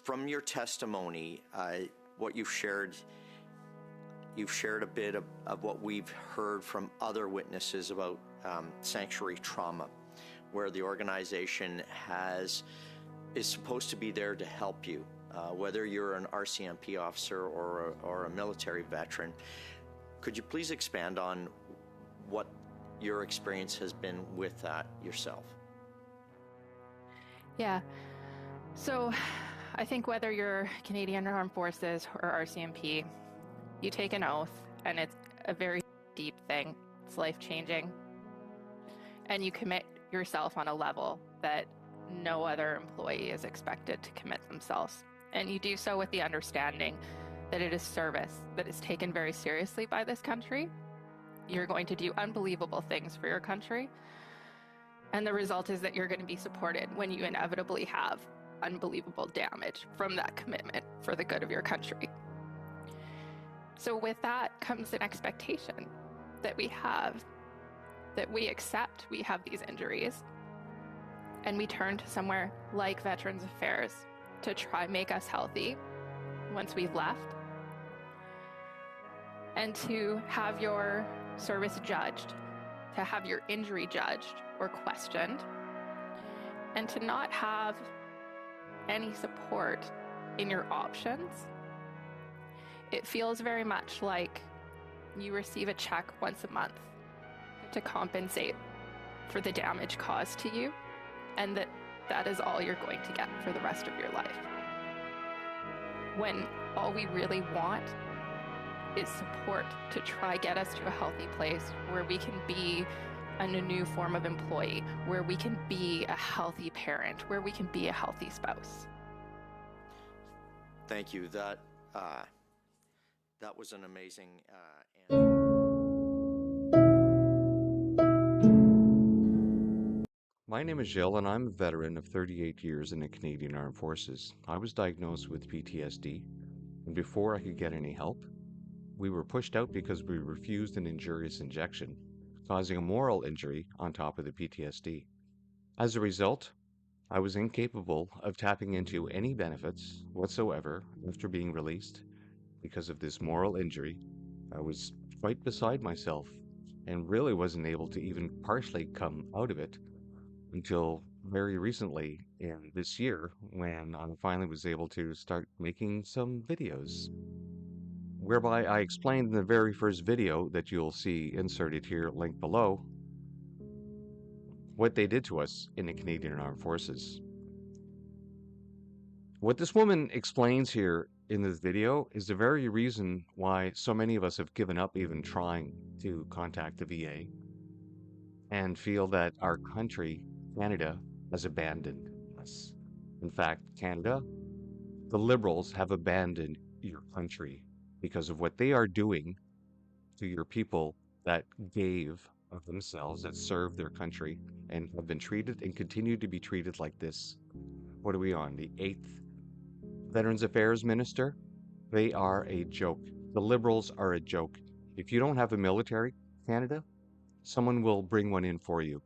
From your testimony, what you've shared a bit of what we've heard from other witnesses about sanctuary trauma, where the organization is supposed to be there to help you, whether you're an RCMP officer or a military veteran. Could you please expand on what your experience has been with that yourself? Yeah. So I think whether you're Canadian Armed Forces or RCMP, you take an oath, and it's a very deep thing. It's life-changing. And you commit yourself on a level that no other employee is expected to commit themselves. And you do so with the understanding that it is service that is taken very seriously by this country. You're going to do unbelievable things for your country. And the result is that you're going to be supported when you inevitably have unbelievable damage from that commitment for the good of your country. So with that comes an expectation that we accept we have these injuries, and we turn to somewhere like Veterans Affairs to try make us healthy once we've left, and to have your service judged, to have your injury judged or questioned, and to not have any support in your options. It feels very much like you receive a check once a month to compensate for the damage caused to you, and that is all you're going to get for the rest of your life. When all we really want is support to try get us to a healthy place where we can be a new form of employee, where we can be a healthy parent, where we can be a healthy spouse. Thank you. That was an amazing answer. My name is Gilles, and I'm a veteran of 38 years in the Canadian Armed Forces. I was diagnosed with PTSD, and before I could get any help, we were pushed out because we refused an injurious injection, causing a moral injury on top of the PTSD. As a result, I was incapable of tapping into any benefits whatsoever after being released. Because of this moral injury, I was quite beside myself and really wasn't able to even partially come out of it until very recently in this year, when I finally was able to start making some videos, whereby I explained in the very first video that you'll see inserted here, linked below, what they did to us in the Canadian Armed Forces. What this woman explains here in this video is the very reason why so many of us have given up even trying to contact the VA and feel that our country, Canada, has abandoned us. In fact, Canada, the Liberals have abandoned your country because of what they are doing to your people that gave of themselves, that served their country, and have been treated and continue to be treated like this. What are we on? The 8th Veterans Affairs Minister? They are a joke. The Liberals are a joke. If you don't have a military, Canada, someone will bring one in for you.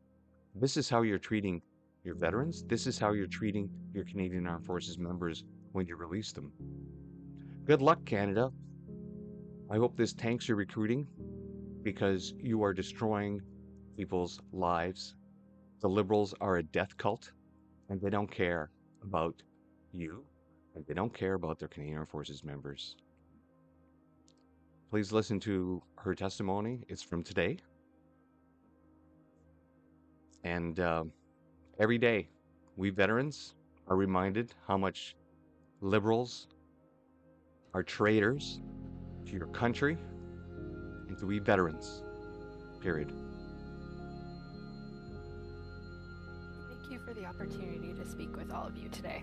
This is how you're treating your veterans. This is how you're treating your Canadian Armed Forces members when you release them. Good luck, Canada. I hope this tanks your recruiting, because you are destroying people's lives. The Liberals are a death cult, and they don't care about you, and they don't care about their Canadian Armed Forces members. Please listen to her testimony. It's from today. And every day, we veterans are reminded how much Liberals are traitors to your country and to we veterans, period. Thank you for the opportunity to speak with all of you today.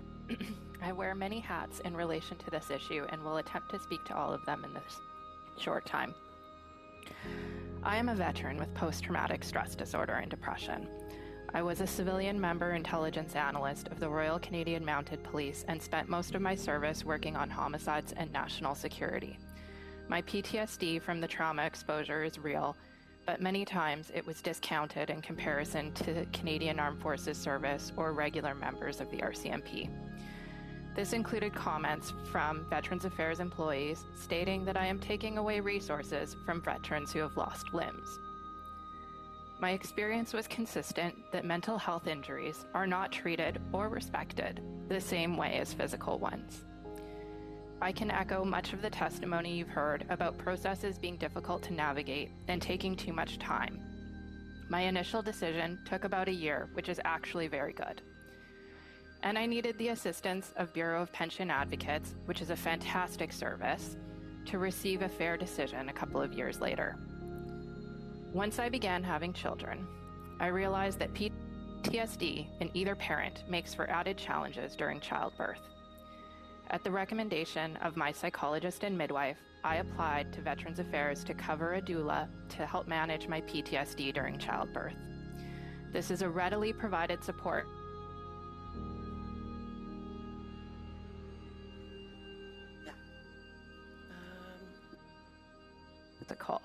I wear many hats in relation to this issue and will attempt to speak to all of them in this short time. I am a veteran with post-traumatic stress disorder and depression. I was a civilian member intelligence analyst of the Royal Canadian Mounted Police and spent most of my service working on homicides and national security. My PTSD from the trauma exposure is real, but many times it was discounted in comparison to Canadian Armed Forces service or regular members of the RCMP. This included comments from Veterans Affairs employees stating that I am taking away resources from veterans who have lost limbs. My experience was consistent that mental health injuries are not treated or respected the same way as physical ones. I can echo much of the testimony you've heard about processes being difficult to navigate and taking too much time. My initial decision took about a year, which is actually very good. And I needed the assistance of Bureau of Pension Advocates, which is a fantastic service, to receive a fair decision a couple of years later. Once I began having children, I realized that PTSD in either parent makes for added challenges during childbirth. At the recommendation of my psychologist and midwife, I applied to Veterans Affairs to cover a doula to help manage my PTSD during childbirth. This is a readily provided support the call.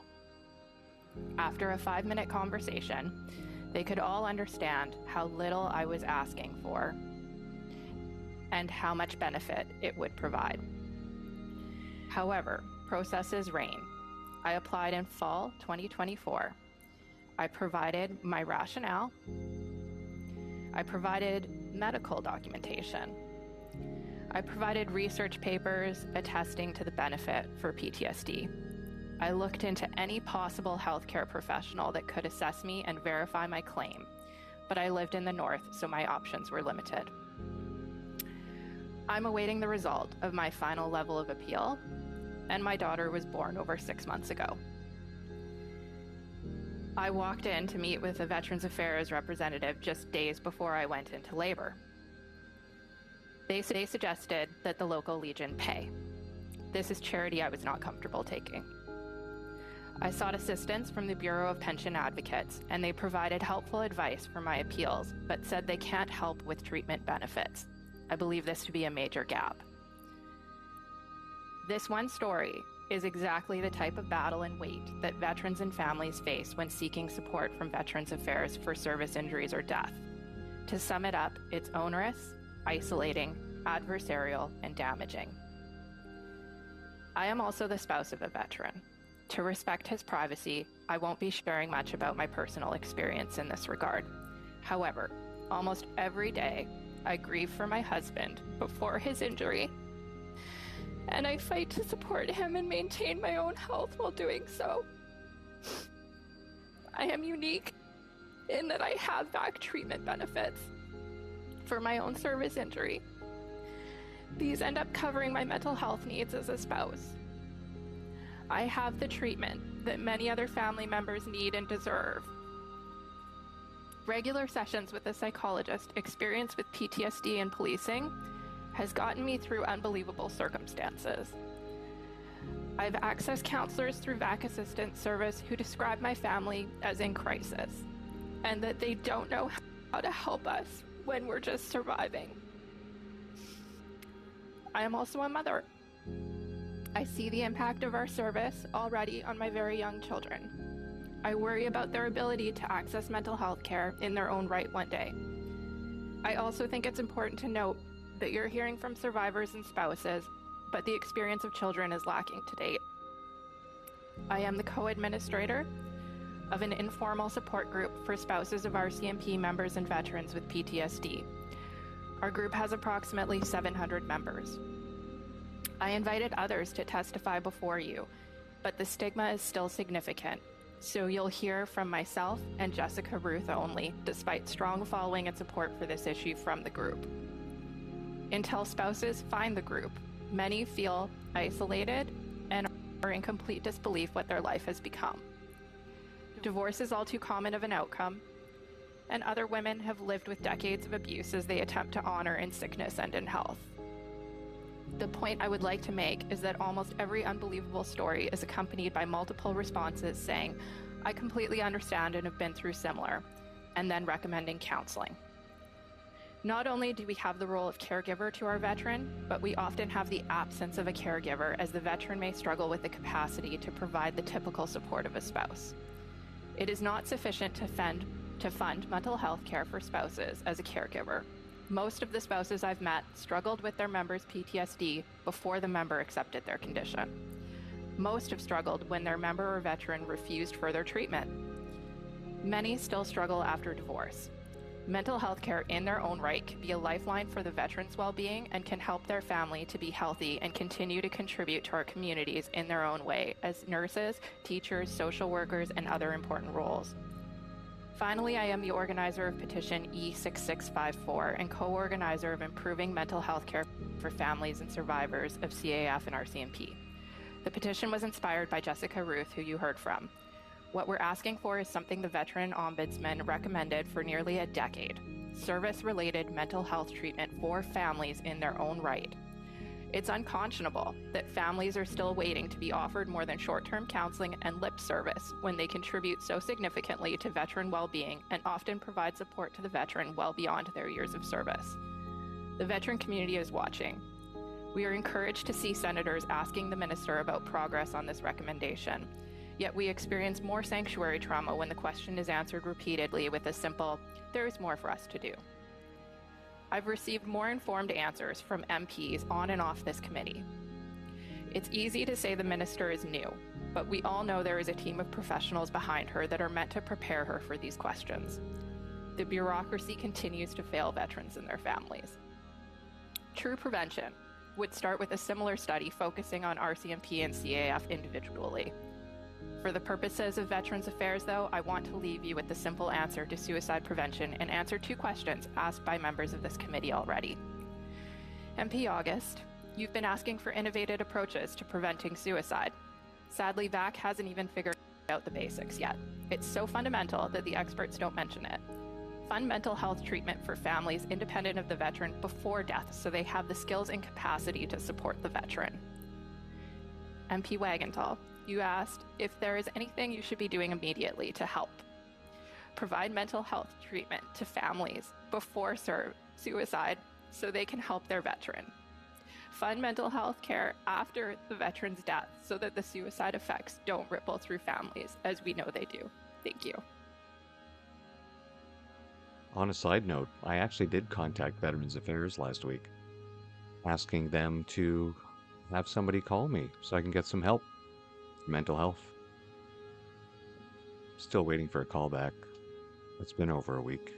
After a 5-minute conversation, they could all understand how little I was asking for and how much benefit it would provide. However, processes reign. I applied in fall 2024. I provided my rationale. I provided medical documentation. I provided research papers attesting to the benefit for PTSD. I looked into any possible healthcare professional that could assess me and verify my claim, but I lived in the north, so my options were limited. I'm awaiting the result of my final level of appeal, and my daughter was born over 6 months ago. I walked in to meet with a Veterans Affairs representative just days before I went into labor. They suggested that the local Legion pay. This is charity I was not comfortable taking. I sought assistance from the Bureau of Pension Advocates, and they provided helpful advice for my appeals, but said they can't help with treatment benefits. I believe this to be a major gap. This one story is exactly the type of battle and weight that veterans and families face when seeking support from Veterans Affairs for service injuries or death. To sum it up, it's onerous, isolating, adversarial, and damaging. I am also the spouse of a veteran. To respect his privacy, I won't be sharing much about my personal experience in this regard. However, almost every day, I grieve for my husband before his injury, and I fight to support him and maintain my own health while doing so. I am unique in that I have back treatment benefits for my own service injury. These end up covering my mental health needs as a spouse. I have the treatment that many other family members need and deserve. Regular sessions with a psychologist experienced with PTSD and policing has gotten me through unbelievable circumstances. I've accessed counselors through VAC Assistance Service who describe my family as in crisis, and that they don't know how to help us when we're just surviving. I am also a mother. I see the impact of our service already on my very young children. I worry about their ability to access mental health care in their own right one day. I also think it's important to note that you're hearing from survivors and spouses, but the experience of children is lacking to date. I am the co-administrator of an informal support group for spouses of RCMP members and veterans with PTSD. Our group has approximately 700 members. I invited others to testify before you, but the stigma is still significant. So you'll hear from myself and Jessica Ruth only, despite strong following and support for this issue from the group. Until spouses find the group, many feel isolated and are in complete disbelief what their life has become. Divorce is all too common of an outcome, and other women have lived with decades of abuse as they attempt to honor in sickness and in health. The point I would like to make is that almost every unbelievable story is accompanied by multiple responses saying, "I completely understand and have been through similar," and then recommending counseling. Not only do we have the role of caregiver to our veteran, but we often have the absence of a caregiver, as the veteran may struggle with the capacity to provide the typical support of a spouse. It is not sufficient to fund mental health care for spouses as a caregiver. Most of the spouses I've met struggled with their members' PTSD before the member accepted their condition. Most have struggled when their member or veteran refused further treatment. Many still struggle after divorce. Mental health care in their own right can be a lifeline for the veteran's well-being and can help their family to be healthy and continue to contribute to our communities in their own way as nurses, teachers, social workers, and other important roles. Finally, I am the organizer of petition E6654 and co-organizer of improving mental health care for families and survivors of CAF and RCMP. The petition was inspired by Jessica Ruth, who you heard from. What we're asking for is something the Veteran Ombudsman recommended for nearly a decade: service-related mental health treatment for families in their own right. It's unconscionable that families are still waiting to be offered more than short-term counseling and lip service when they contribute so significantly to veteran well-being and often provide support to the veteran well beyond their years of service. The veteran community is watching. We are encouraged to see senators asking the minister about progress on this recommendation. Yet we experience more sanctuary trauma when the question is answered repeatedly with a simple, "There is more for us to do." I've received more informed answers from MPs on and off this committee. It's easy to say the minister is new, but we all know there is a team of professionals behind her that are meant to prepare her for these questions. The bureaucracy continues to fail veterans and their families. True prevention would start with a similar study focusing on RCMP and CAF individually. For the purposes of Veterans Affairs, though, I want to leave you with the simple answer to suicide prevention and answer two questions asked by members of this committee already. MP August, you've been asking for innovative approaches to preventing suicide. Sadly, VAC hasn't even figured out the basics yet. It's so fundamental that the experts don't mention it. Fund mental health treatment for families independent of the veteran before death so they have the skills and capacity to support the veteran. MP Wagenthal, you asked if there is anything you should be doing immediately to help. Provide mental health treatment to families before suicide so they can help their veteran. Fund mental health care after the veteran's death so that the suicide effects don't ripple through families, as we know they do. Thank you. On a side note, I actually did contact Veterans Affairs last week, asking them to have somebody call me so I can get some help. Mental health. Still waiting for a call back. It's been over a week.